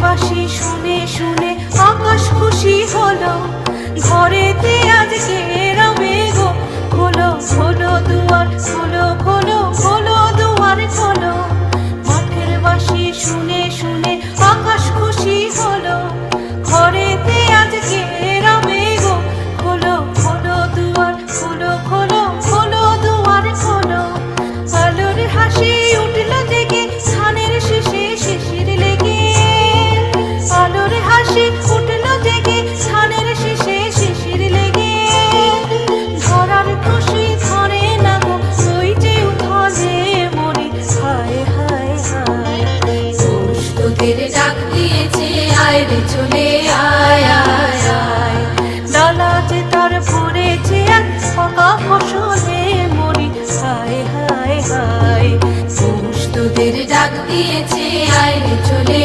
বাঁশি শুনে শুনে আকাশ খুশি হলো, ঘরেতে আজকে রবে গো খোলো খোলো দুয়ার, খোলো খোলো খোলো দুয়ার খোলো। মাঠের বাঁশি শুনে শুনে আকাশ খুশি হলো, ঘরেতে আজকে রবে গো খোলো খোলো দুয়ার, খোলো খোলো খোলো দুয়ার খোলো। আলোর হাসি উঠল জেগে ধানের শীষে শিশির লেগে, আলোর হাসি উঠল জেগে ধানের শীষে শিশির লেগে। ধরার খুশি ধরে না গো ওই যে উঠলে মরি, হায় হায় হায়। পৌষ তোদের ডাক দিয়েছে আয় রে চলে আয় আয় আয়। ডালা যে তার ভরেছে আর পাকা ফসলে মরি, হায় হায় হায়। পৌষ তোদের ডাক দিয়েছে আয় রে চলে